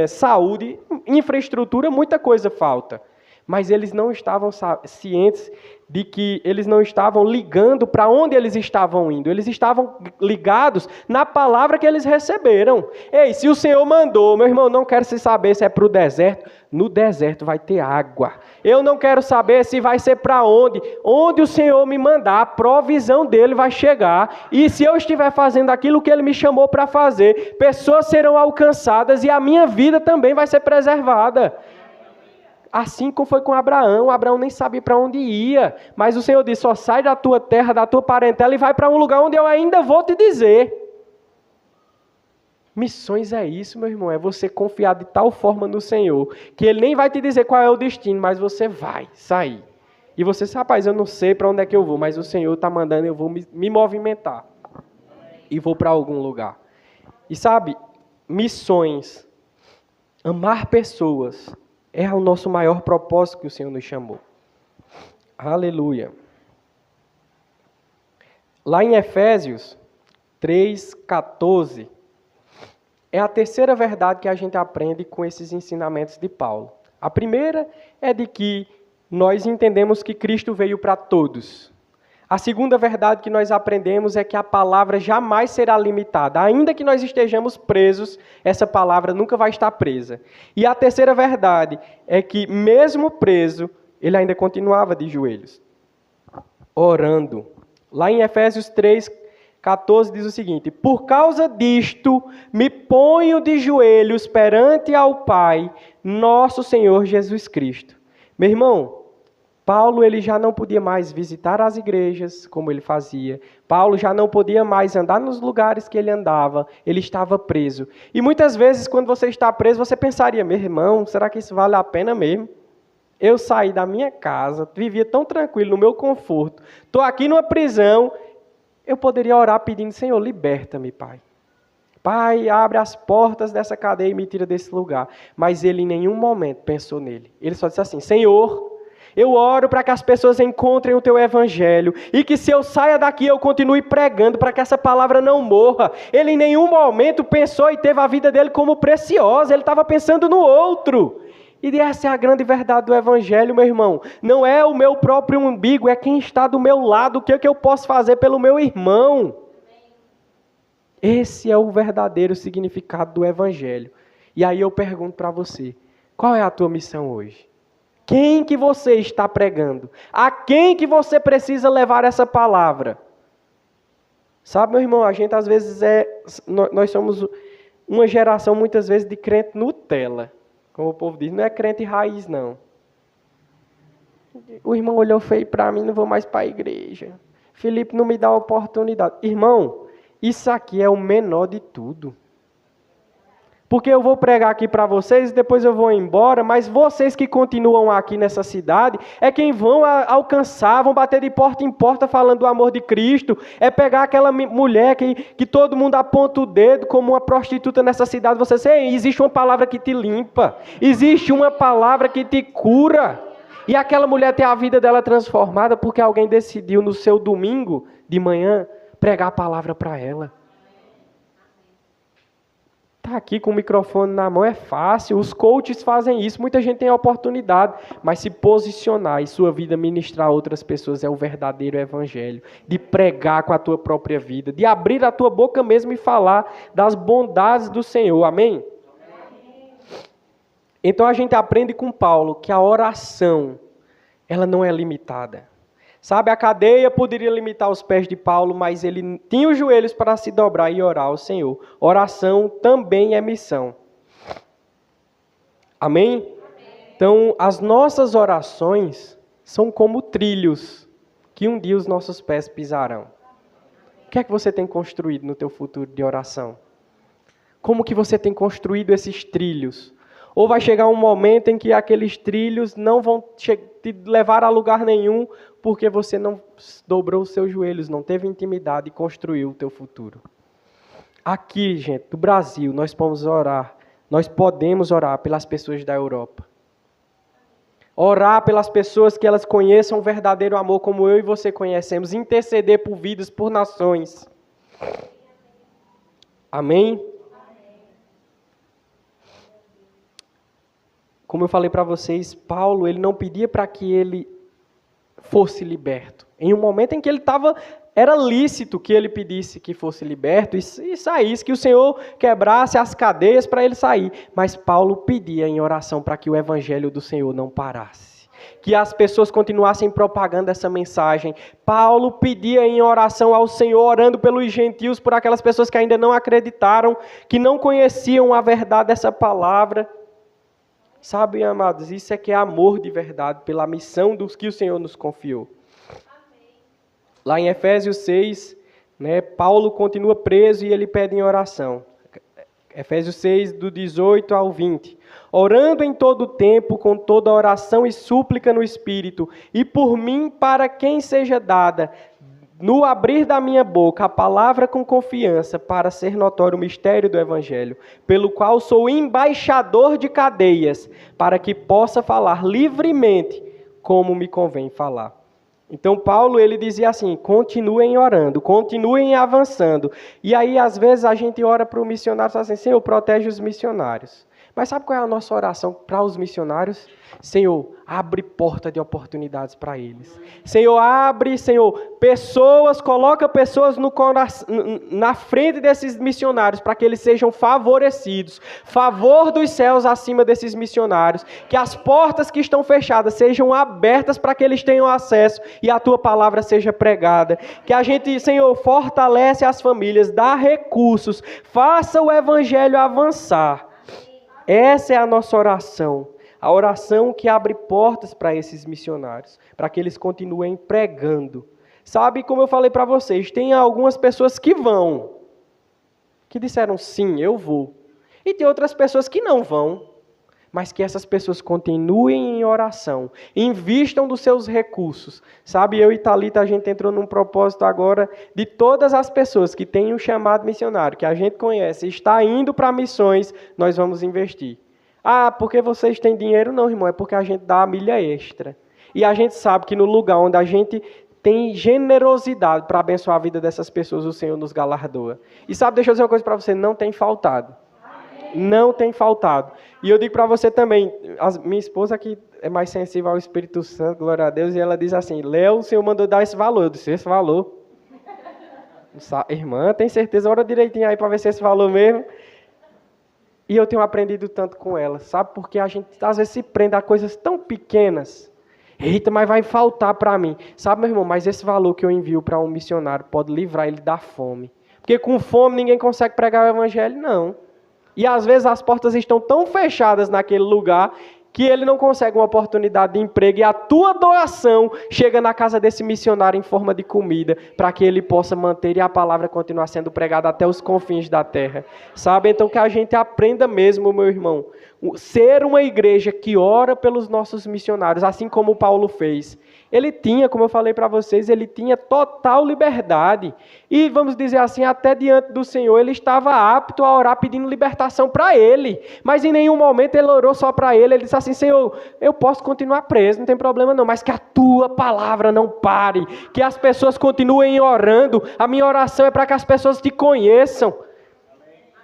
saúde, infraestrutura, muita coisa falta. Mas eles não estavam cientes de que eles não estavam ligando para onde eles estavam indo. Eles estavam ligados na palavra que eles receberam. Ei, se o Senhor mandou, meu irmão, não quero se saber se é para o deserto. No deserto vai ter água. Eu não quero saber se vai ser para onde. Onde o Senhor me mandar, a provisão dele vai chegar. E se eu estiver fazendo aquilo que ele me chamou para fazer, pessoas serão alcançadas e a minha vida também vai ser preservada. Assim como foi com Abraão. Abraão nem sabia para onde ia. Mas o Senhor disse, só sai da tua terra, da tua parentela e vai para um lugar onde eu ainda vou te dizer. Missões é isso, meu irmão. É você confiar de tal forma no Senhor, que Ele nem vai te dizer qual é o destino, mas você vai sair. E você diz, rapaz, eu não sei para onde é que eu vou, mas o Senhor está mandando, eu vou me movimentar. E vou para algum lugar. E sabe, missões, amar pessoas, é o nosso maior propósito que o Senhor nos chamou. Aleluia. Lá em Efésios 3:14, é a terceira verdade que a gente aprende com esses ensinamentos de Paulo. A primeira é de que nós entendemos que Cristo veio para todos. A segunda verdade que nós aprendemos é que a palavra jamais será limitada. Ainda que nós estejamos presos, essa palavra nunca vai estar presa. E a terceira verdade é que, mesmo preso, ele ainda continuava de joelhos, orando. Lá em Efésios 3:14 diz o seguinte: por causa disto, me ponho de joelhos perante ao Pai, nosso Senhor Jesus Cristo. Meu irmão, Paulo ele já não podia mais visitar as igrejas como ele fazia. Paulo já não podia mais andar nos lugares que ele andava. Ele estava preso. E muitas vezes, quando você está preso, você pensaria, meu irmão, será que isso vale a pena mesmo? Eu saí da minha casa, vivia tão tranquilo, no meu conforto. Estou aqui numa prisão. Eu poderia orar pedindo, Senhor, liberta-me, Pai. Pai, abre as portas dessa cadeia e me tira desse lugar. Mas ele em nenhum momento pensou nele. Ele só disse assim, Senhor, eu oro para que as pessoas encontrem o Teu Evangelho e que se eu saia daqui eu continue pregando para que essa palavra não morra. Ele em nenhum momento pensou e teve a vida dele como preciosa. Ele estava pensando no outro. E essa é a grande verdade do Evangelho, meu irmão. Não é o meu próprio umbigo, é quem está do meu lado. O que é que eu posso fazer pelo meu irmão? Esse é o verdadeiro significado do Evangelho. E aí eu pergunto para você, qual é a tua missão hoje? Quem que você está pregando? A quem que você precisa levar essa palavra? Sabe, meu irmão, a gente às vezes nós somos uma geração muitas vezes de crente Nutella. Como o povo diz, não é crente raiz, não. O irmão olhou feio para mim, não vou mais para a igreja. Felipe não me dá oportunidade. Irmão, isso aqui é o menor de tudo. Porque eu vou pregar aqui para vocês, depois eu vou embora, mas vocês que continuam aqui nessa cidade, é quem vão alcançar, vão bater de porta em porta falando do amor de Cristo, é pegar aquela mulher que todo mundo aponta o dedo como uma prostituta nessa cidade, você diz, existe uma palavra que te limpa, existe uma palavra que te cura, e aquela mulher tem a vida dela transformada porque alguém decidiu no seu domingo de manhã pregar a palavra para ela. Tá aqui com o microfone na mão é fácil, os coaches fazem isso, muita gente tem a oportunidade, mas se posicionar e sua vida ministrar a outras pessoas é o verdadeiro evangelho, de pregar com a tua própria vida, de abrir a tua boca mesmo e falar das bondades do Senhor, amém? Então a gente aprende com Paulo que a oração, ela não é limitada. Sabe, a cadeia poderia limitar os pés de Paulo, mas ele tinha os joelhos para se dobrar e orar ao Senhor. Oração também é missão. Amém? Então, as nossas orações são como trilhos que um dia os nossos pés pisarão. O que é que você tem construído no teu futuro de oração? Como que você tem construído esses trilhos? Ou vai chegar um momento em que aqueles trilhos não vão te levar a lugar nenhum, porque você não dobrou os seus joelhos, não teve intimidade e construiu o teu futuro. Aqui, gente, do Brasil, nós podemos orar pelas pessoas da Europa. Orar pelas pessoas que elas conheçam o verdadeiro amor como eu e você conhecemos. Interceder por vidas, por nações. Amém? como eu falei para vocês, Paulo, ele não pedia para que ele fosse liberto. Em um momento em que ele estava, era lícito que ele pedisse que fosse liberto e saísse, que o Senhor quebrasse as cadeias para ele sair. Mas Paulo pedia em oração para que o evangelho do Senhor não parasse, que as pessoas continuassem propagando essa mensagem. Paulo pedia em oração ao Senhor, orando pelos gentios, por aquelas pessoas que ainda não acreditaram, que não conheciam a verdade dessa palavra. Sabe, amados, isso é que é amor de verdade, pela missão dos que o Senhor nos confiou. Lá em Efésios 6, Paulo continua preso e ele pede em oração. Efésios 6, do 18 ao 20. Orando em todo o tempo, com toda oração e súplica no Espírito, e por mim, para quem seja dada, no abrir da minha boca, a palavra com confiança, para ser notório o mistério do Evangelho, pelo qual sou embaixador de cadeias, para que possa falar livremente, como me convém falar. Então, Paulo, ele dizia assim, continuem orando, continuem avançando. E aí, às vezes, a gente ora para o missionário e fala assim, Senhor, protege os missionários. Mas sabe qual é a nossa oração para os missionários? Senhor, abre porta de oportunidades para eles. Senhor, coloca pessoas na frente desses missionários para que eles sejam favorecidos. Favor dos céus acima desses missionários. Que as portas que estão fechadas sejam abertas para que eles tenham acesso e a tua palavra seja pregada. Que a gente, Senhor, fortalece as famílias, dá recursos, faça o evangelho avançar. Essa é a nossa oração, a oração que abre portas para esses missionários, para que eles continuem pregando. Sabe, como eu falei para vocês, tem algumas pessoas que vão, que disseram sim, eu vou. E tem outras pessoas que não vão, mas que essas pessoas continuem em oração, invistam dos seus recursos. Sabe, eu e Thalita, a gente entrou num propósito agora de todas as pessoas que têm um chamado missionário, que a gente conhece, está indo para missões, nós vamos investir. Ah, porque vocês têm dinheiro? Não, irmão, é porque a gente dá a milha extra. E a gente sabe que no lugar onde a gente tem generosidade para abençoar a vida dessas pessoas, o Senhor nos galardoa. E sabe, deixa eu dizer uma coisa para você, não tem faltado. Não tem faltado. E eu digo para você também, minha esposa que é mais sensível ao Espírito Santo, glória a Deus, e ela diz assim, Léo, o Senhor mandou dar esse valor. Eu disse, esse valor? Irmã, tem certeza? Ora direitinho aí para ver se esse valor mesmo. E eu tenho aprendido tanto com ela, sabe? Porque a gente às vezes se prende a coisas tão pequenas. Eita, mas vai faltar para mim. Sabe, meu irmão, mas esse valor que eu envio para um missionário pode livrar ele da fome. Porque com fome ninguém consegue pregar o evangelho, não. E às vezes as portas estão tão fechadas naquele lugar que ele não consegue uma oportunidade de emprego e a tua doação chega na casa desse missionário em forma de comida para que ele possa manter e a palavra continuar sendo pregada até os confins da terra. Sabe? Então que a gente aprenda mesmo, meu irmão, ser uma igreja que ora pelos nossos missionários, assim como Paulo fez. Ele tinha, como eu falei para vocês, ele tinha total liberdade. E, vamos dizer assim, até diante do Senhor, ele estava apto a orar pedindo libertação para ele. Mas em nenhum momento ele orou só para ele. Ele disse assim, Senhor, eu posso continuar preso, não tem problema não, mas que a tua palavra não pare. Que as pessoas continuem orando. A minha oração é para que as pessoas te conheçam.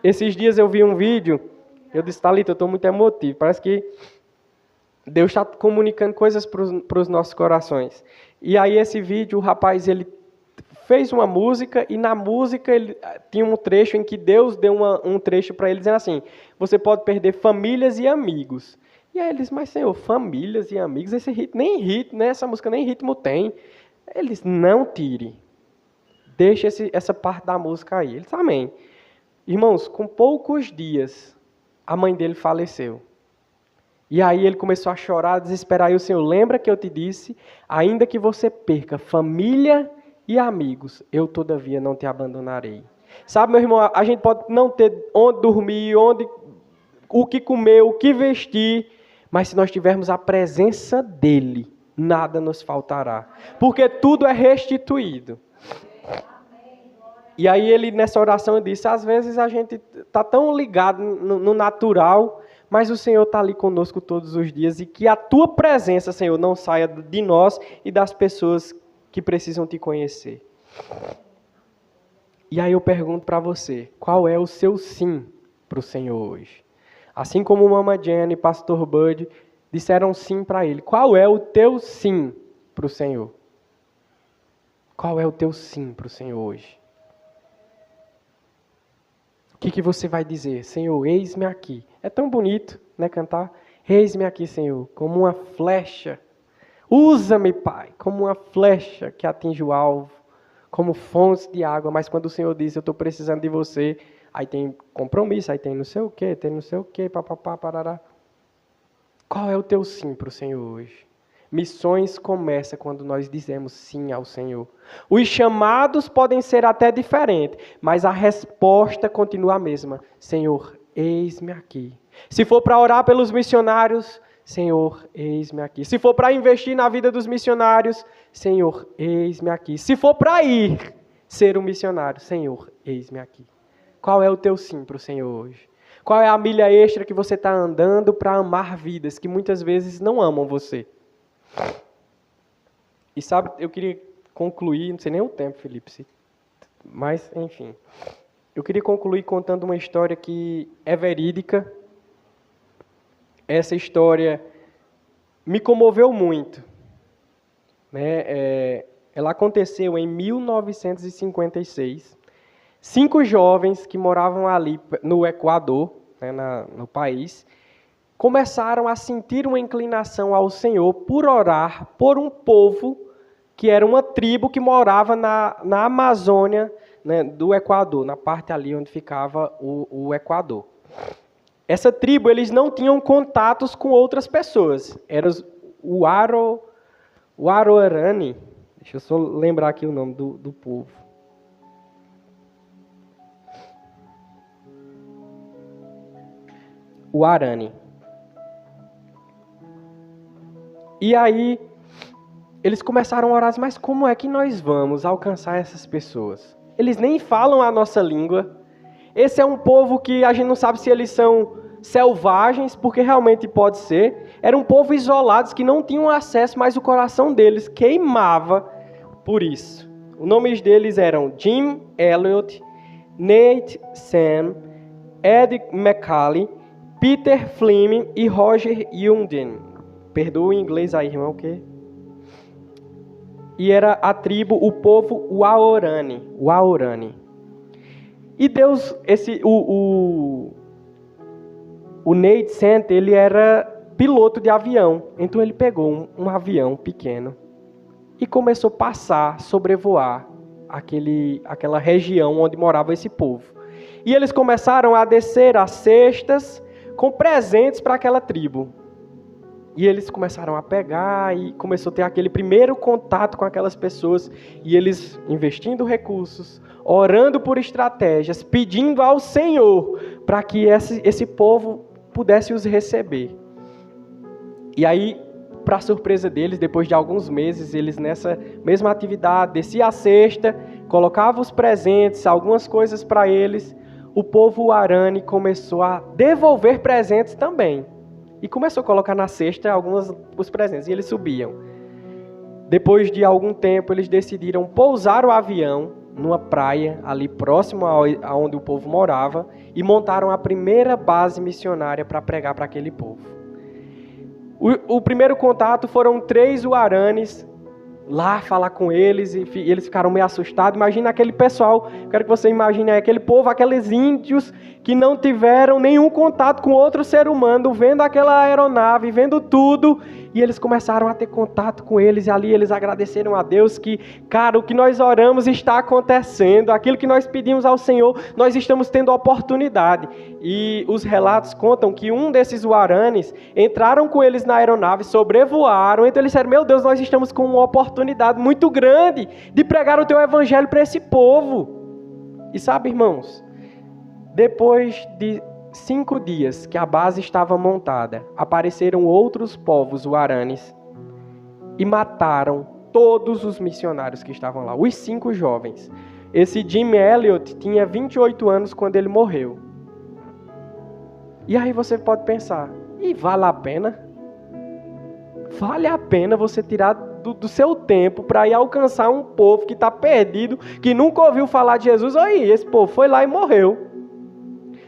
Esses dias eu vi um vídeo, eu disse, Thalita, eu estou muito emotivo. Parece que Deus está comunicando coisas para os nossos corações. E aí esse vídeo, o rapaz, ele fez uma música e na música ele tinha um trecho em que Deus deu um trecho para ele dizendo assim, você pode perder famílias e amigos. E aí ele disse, mas Senhor, famílias e amigos, esse ritmo, nem ritmo, né? Essa música nem ritmo tem. Ele disse, não tire. Deixa essa parte da música aí. Ele disse, amém. Irmãos, com poucos dias, a mãe dele faleceu. E aí ele começou a chorar, a desesperar. E o Senhor, lembra que eu te disse, ainda que você perca família e amigos, eu todavia não te abandonarei. Sabe, meu irmão, a gente pode não ter onde dormir, o que comer, o que vestir, mas se nós tivermos a presença dele, nada nos faltará. Porque tudo é restituído. E aí ele, nessa oração, disse, às vezes a gente está tão ligado no natural, mas o Senhor está ali conosco todos os dias e que a tua presença, Senhor, não saia de nós e das pessoas que precisam te conhecer. E aí eu pergunto para você, qual é o seu sim para o Senhor hoje? Assim como Mama Jenny e Pastor Bud disseram sim para ele. Qual é o teu sim para o Senhor? Qual é o teu sim para o Senhor hoje? O que você vai dizer? Senhor, eis-me aqui. É tão bonito, né, cantar? Eis-me aqui, Senhor, como uma flecha. Usa-me, Pai, como uma flecha que atinge o alvo, como fonte de água. Mas quando o Senhor diz, eu estou precisando de você, aí tem compromisso, aí tem não sei o quê, papapá, parará. Qual é o teu sim para o Senhor hoje? Missões começam quando nós dizemos sim ao Senhor. Os chamados podem ser até diferentes, mas a resposta continua a mesma. Senhor, eis-me aqui. Se for para orar pelos missionários, Senhor, eis-me aqui. Se for para investir na vida dos missionários, Senhor, eis-me aqui. Se for para ir ser um missionário, Senhor, eis-me aqui. Qual é o teu sim para o Senhor hoje? Qual é a milha extra que você está andando para amar vidas que muitas vezes não amam você? E sabe, eu queria concluir, não sei nem o tempo, Felipe, mas enfim. Eu queria concluir contando uma história que é verídica. Essa história me comoveu muito. Ela aconteceu em 1956. 5 jovens que moravam ali no Equador, no país, começaram a sentir uma inclinação ao Senhor por orar por um povo que era uma tribo que morava na Amazônia, do Equador, na parte ali onde ficava o Equador. Essa tribo, eles não tinham contatos com outras pessoas. Era o Aroarani. Deixa eu só lembrar aqui o nome do povo. O Arani. E aí, eles começaram a orar, mas como é que nós vamos alcançar essas pessoas? Eles nem falam a nossa língua. Esse é um povo que a gente não sabe se eles são selvagens, porque realmente pode ser. Era um povo isolados que não tinham acesso, mas o coração deles queimava por isso. Os nomes deles eram Jim Elliot, Nate Sam, Ed McCallie, Peter Fleming e Roger Yunden. Perdoa o inglês aí, irmão, o quê? E era a tribo, o povo Waorani. E Deus, o Nate Sant, ele era piloto de avião. Então ele pegou um avião pequeno e começou a passar, sobrevoar aquela região onde morava esse povo. E eles começaram a descer as cestas com presentes para aquela tribo. E eles começaram a pegar e começou a ter aquele primeiro contato com aquelas pessoas. E eles investindo recursos, orando por estratégias, pedindo ao Senhor para que esse povo pudesse os receber. E aí, para surpresa deles, depois de alguns meses, eles nessa mesma atividade, desciam a cesta, colocavam os presentes, algumas coisas para eles. O povo Arani começou a devolver presentes também. E começou a colocar na cesta os presentes. E eles subiam. Depois de algum tempo, eles decidiram pousar o avião numa praia, ali próximo aonde o povo morava, e montaram a primeira base missionária para pregar para aquele povo. O primeiro contato foram 3 Uaranes lá falar com eles, e eles ficaram meio assustados. Imagina aquele pessoal, quero que você imagine aí, aquele povo, aqueles índios que não tiveram nenhum contato com outro ser humano, vendo aquela aeronave, vendo tudo, e eles começaram a ter contato com eles, e ali eles agradeceram a Deus que, cara, o que nós oramos está acontecendo, aquilo que nós pedimos ao Senhor, nós estamos tendo oportunidade. E os relatos contam que um desses Uaranes entraram com eles na aeronave, sobrevoaram, então eles disseram, meu Deus, nós estamos com uma oportunidade muito grande de pregar o teu evangelho para esse povo. E sabe, irmãos, depois de 5 dias que a base estava montada, apareceram outros povos Uaranes e mataram todos os missionários que estavam lá, os 5 jovens. Esse Jim Elliot tinha 28 anos quando ele morreu. E aí você pode pensar, e vale a pena? Vale a pena você tirar do seu tempo para ir alcançar um povo que está perdido, que nunca ouviu falar de Jesus? Aí, esse povo foi lá e morreu.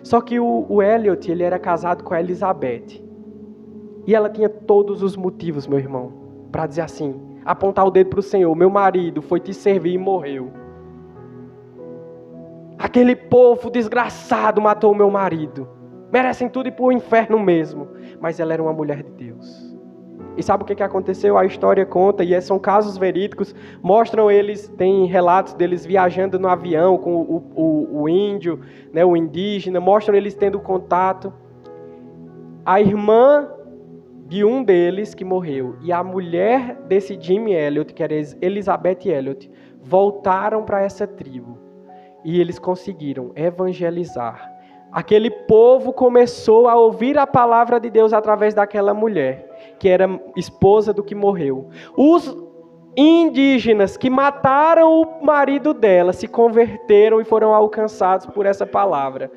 Só que o Elliot, ele era casado com a Elizabeth. E ela tinha todos os motivos, meu irmão, para dizer assim, apontar o dedo para o Senhor: meu marido foi te servir e morreu. Aquele povo desgraçado matou o meu marido. Merecem tudo ir para o inferno mesmo. Mas ela era uma mulher de Deus. E sabe o que aconteceu? A história conta, e são casos verídicos, mostram eles, tem relatos deles viajando no avião com o índio, né, o indígena, mostram eles tendo contato. A irmã de um deles que morreu e a mulher desse Jim Elliot, que era Elizabeth Elliot, voltaram para essa tribo. E eles conseguiram evangelizar. Aquele povo começou a ouvir a palavra de Deus através daquela mulher, que era esposa do que morreu. Os indígenas que mataram o marido dela se converteram e foram alcançados por essa palavra.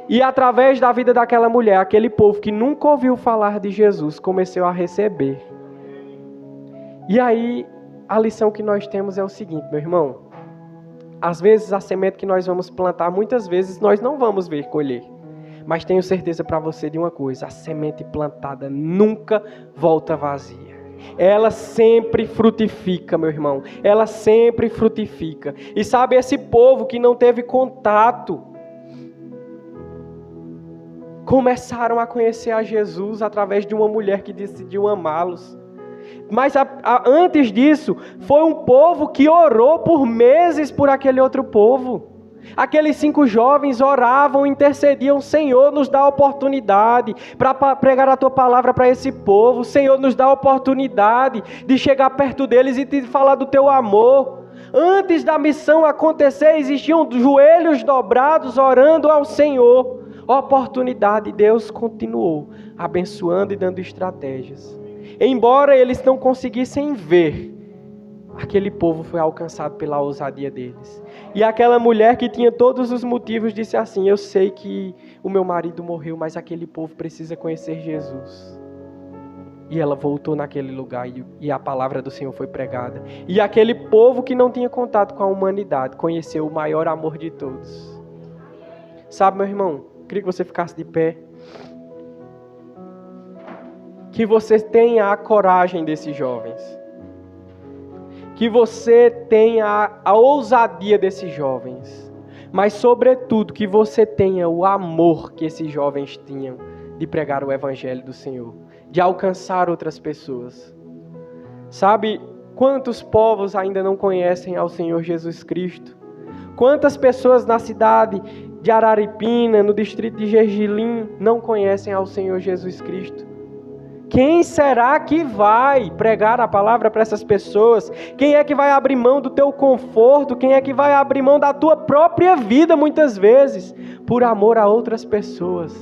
E através da vida daquela mulher, aquele povo que nunca ouviu falar de Jesus começou a receber. E aí, a lição que nós temos é o seguinte, meu irmão. Às vezes a semente que nós vamos plantar, muitas vezes nós não vamos ver colher. Mas tenho certeza para você de uma coisa: a semente plantada nunca volta vazia. Ela sempre frutifica, meu irmão. Ela sempre frutifica. E sabe, esse povo que não teve contato, começaram a conhecer a Jesus através de uma mulher que decidiu amá-los. Mas antes disso, foi um povo que orou por meses por aquele outro povo. Aqueles 5 jovens oravam, intercediam: Senhor, nos dá oportunidade para pregar a Tua palavra para esse povo. Senhor, nos dá oportunidade de chegar perto deles e de falar do Teu amor. Antes da missão acontecer, existiam joelhos dobrados orando ao Senhor. Oportunidade, Deus continuou abençoando e dando estratégias. Embora eles não conseguissem ver, aquele povo foi alcançado pela ousadia deles. E aquela mulher que tinha todos os motivos disse assim: eu sei que o meu marido morreu, mas aquele povo precisa conhecer Jesus. E ela voltou naquele lugar e a palavra do Senhor foi pregada. E aquele povo que não tinha contato com a humanidade conheceu o maior amor de todos. Sabe, meu irmão, queria que você ficasse de pé. Que você tenha a coragem desses jovens. Que você tenha a ousadia desses jovens. Mas, sobretudo, que você tenha o amor que esses jovens tinham de pregar o Evangelho do Senhor. De alcançar outras pessoas. Sabe, quantos povos ainda não conhecem ao Senhor Jesus Cristo? Quantas pessoas na cidade de Araripina, no distrito de Gergelim, não conhecem ao Senhor Jesus Cristo? Quem será que vai pregar a palavra para essas pessoas? Quem é que vai abrir mão do teu conforto? Quem é que vai abrir mão da tua própria vida, muitas vezes, por amor a outras pessoas?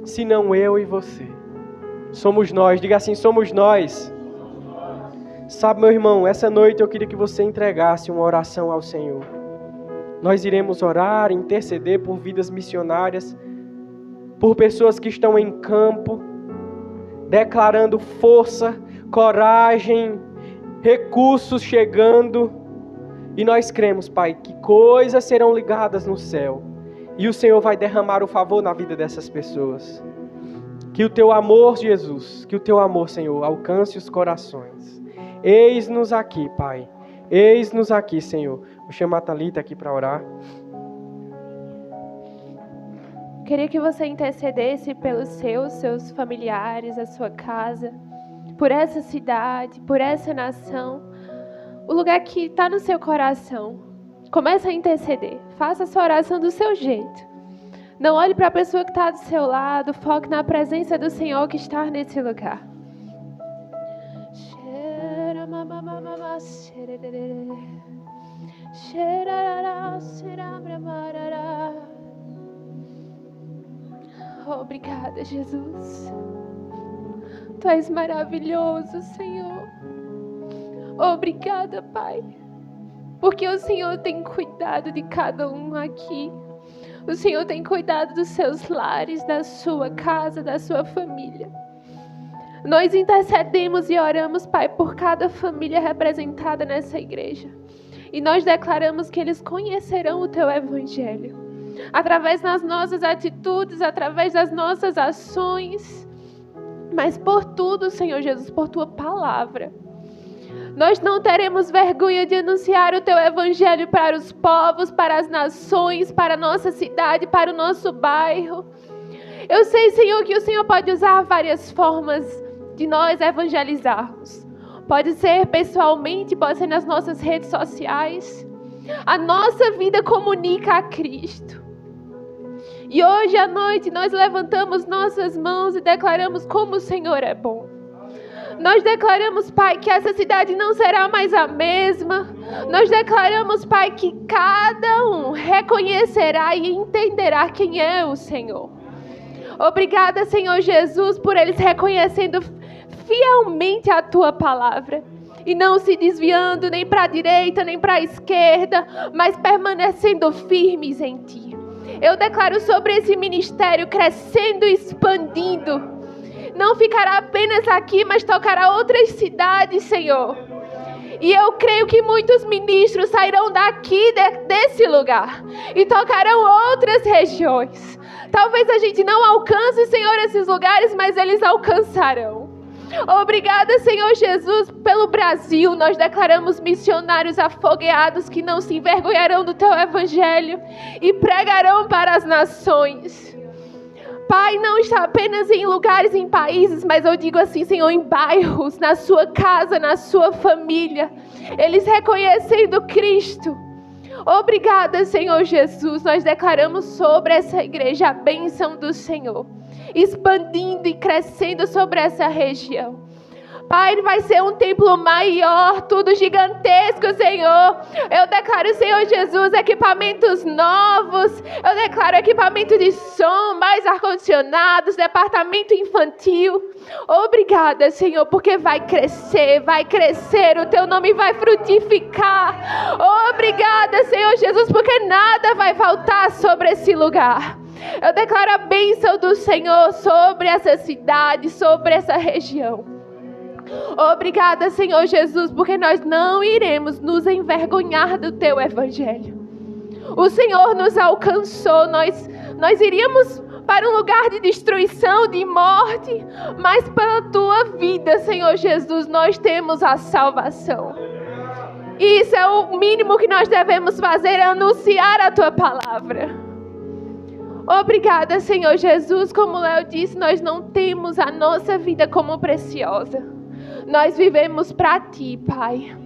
Se não eu e você. Somos nós, diga assim, somos nós. Sabe, meu irmão, essa noite eu queria que você entregasse uma oração ao Senhor. Nós iremos orar, interceder por vidas missionárias, por pessoas que estão em campo, declarando força, coragem, recursos chegando. E nós cremos, Pai, que coisas serão ligadas no céu. E o Senhor vai derramar o favor na vida dessas pessoas. Que o Teu amor, Jesus, que o Teu amor, Senhor, alcance os corações. Eis-nos aqui, Pai. Eis-nos aqui, Senhor. Vou chamar a Thalita aqui para orar.
Queria que você intercedesse pelos seus familiares, a sua casa, por essa cidade, por essa nação, o lugar que está no seu coração. Comece a interceder, faça a sua oração do seu jeito. Não olhe para a pessoa que está do seu lado, foque na presença do Senhor que está nesse lugar. Obrigada, Jesus. Tu és maravilhoso, Senhor. Obrigada, Pai, porque o Senhor tem cuidado de cada um aqui. O Senhor tem cuidado dos seus lares, da sua casa, da sua família. Nós intercedemos e oramos, Pai, por cada família representada nessa igreja. E nós declaramos que eles conhecerão o Teu Evangelho. através das nossas atitudes, através das nossas ações, mas por tudo, Senhor Jesus, por Tua palavra. Nós não teremos vergonha de anunciar o Teu Evangelho para os povos, para as nações, para a nossa cidade, para o nosso bairro. Eu sei, Senhor, que o Senhor pode usar várias formas de nós evangelizarmos. Pode ser pessoalmente, pode ser nas nossas redes sociais. A nossa vida comunica a Cristo. E hoje à noite nós levantamos nossas mãos e declaramos como o Senhor é bom. Nós declaramos, Pai, que essa cidade não será mais a mesma. Nós declaramos, Pai, que cada um reconhecerá e entenderá quem é o Senhor. Obrigada, Senhor Jesus, por eles reconhecendo fielmente a Tua palavra. E não se desviando nem para a direita, nem para a esquerda, mas permanecendo firmes em Ti. Eu declaro sobre esse ministério crescendo e expandindo. Não ficará apenas aqui, mas tocará outras cidades, Senhor. E eu creio que muitos ministros sairão daqui, desse lugar, e tocarão outras regiões. Talvez a gente não alcance, Senhor, esses lugares, mas eles alcançarão. Obrigada, Senhor Jesus, pelo Brasil. Nós declaramos missionários afogueados que não se envergonharão do Teu Evangelho e pregarão para as nações. Pai, não está apenas em lugares, em países, mas eu digo assim, Senhor, em bairros, na sua casa, na sua família. Eles reconhecendo Cristo. Obrigada, Senhor Jesus. Nós declaramos sobre essa igreja a bênção do Senhor, expandindo e crescendo sobre essa região. Pai, vai ser um templo maior, tudo gigantesco, Senhor. Eu declaro, Senhor Jesus, equipamentos novos. Eu declaro equipamento de som, mais ar-condicionados, departamento infantil. Obrigada, Senhor, porque vai crescer, o Teu nome vai frutificar. Obrigada, Senhor Jesus, porque nada vai faltar sobre esse lugar. Eu declaro a bênção do Senhor sobre essa cidade, sobre essa região. Obrigada, Senhor Jesus, porque nós não iremos nos envergonhar do Teu Evangelho. O Senhor nos alcançou, nós iríamos para um lugar de destruição, de morte, mas pela Tua vida, Senhor Jesus, nós temos a salvação. E isso é o mínimo que nós devemos fazer, é anunciar a Tua palavra. Obrigada, Senhor Jesus, como o Léo disse, nós não temos a nossa vida como preciosa. Nós vivemos para Ti, Pai.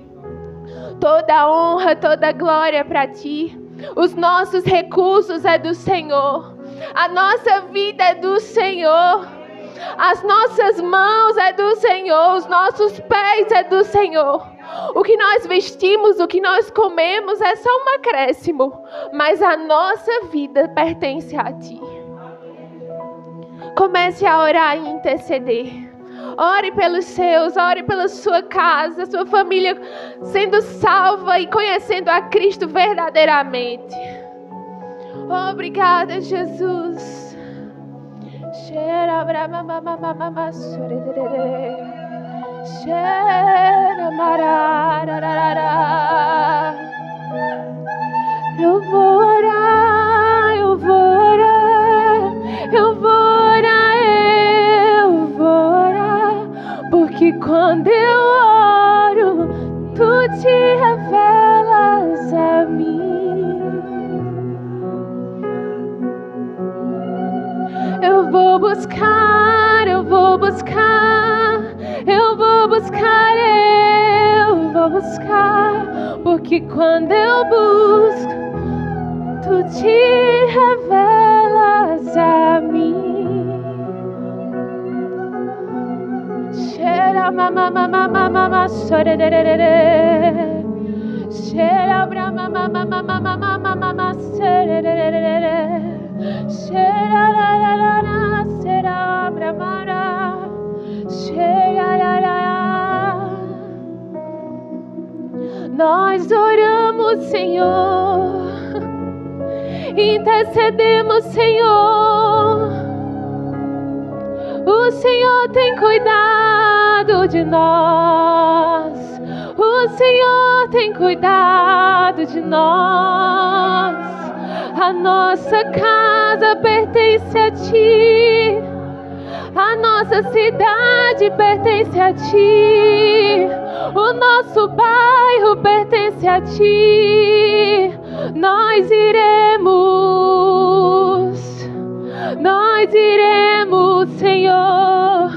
Toda honra, toda glória é para Ti. Os nossos recursos é do Senhor. A nossa vida é do Senhor. As nossas mãos é do Senhor. Os nossos pés é do Senhor. O que nós vestimos, o que nós comemos é só um acréscimo. Mas a nossa vida pertence a Ti. Comece a orar e interceder. Ore pelos seus, ore pela sua casa, sua família sendo salva e conhecendo a Cristo verdadeiramente. Obrigada, Jesus. Eu vou orar, eu vou orar, eu vou orar. Porque quando eu oro, Tu te revelas a mim. Eu vou buscar, eu vou buscar, eu vou buscar, eu vou buscar. Porque quando eu busco, Tu te revelas a mim. Shera mama mama mama sore de de de. Shera bra mama mama mama mama mama sore de de. Shera la la la la shera bra mara. Shera la la. Nós oramos, Senhor. Intercedemos, Senhor. O Senhor tem cuidado de nós. O Senhor tem cuidado de nós. A nossa casa pertence a Ti. A nossa cidade pertence a Ti. O nosso bairro pertence a Ti. Nós iremos, Senhor.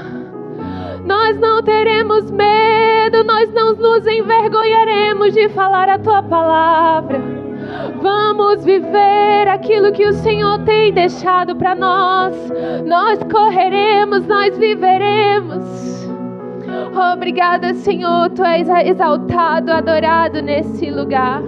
Nós não teremos medo, nós não nos envergonharemos de falar a Tua palavra. Vamos viver aquilo que o Senhor tem deixado para nós. Nós correremos, nós viveremos. Obrigada, Senhor, Tu és exaltado, adorado nesse lugar.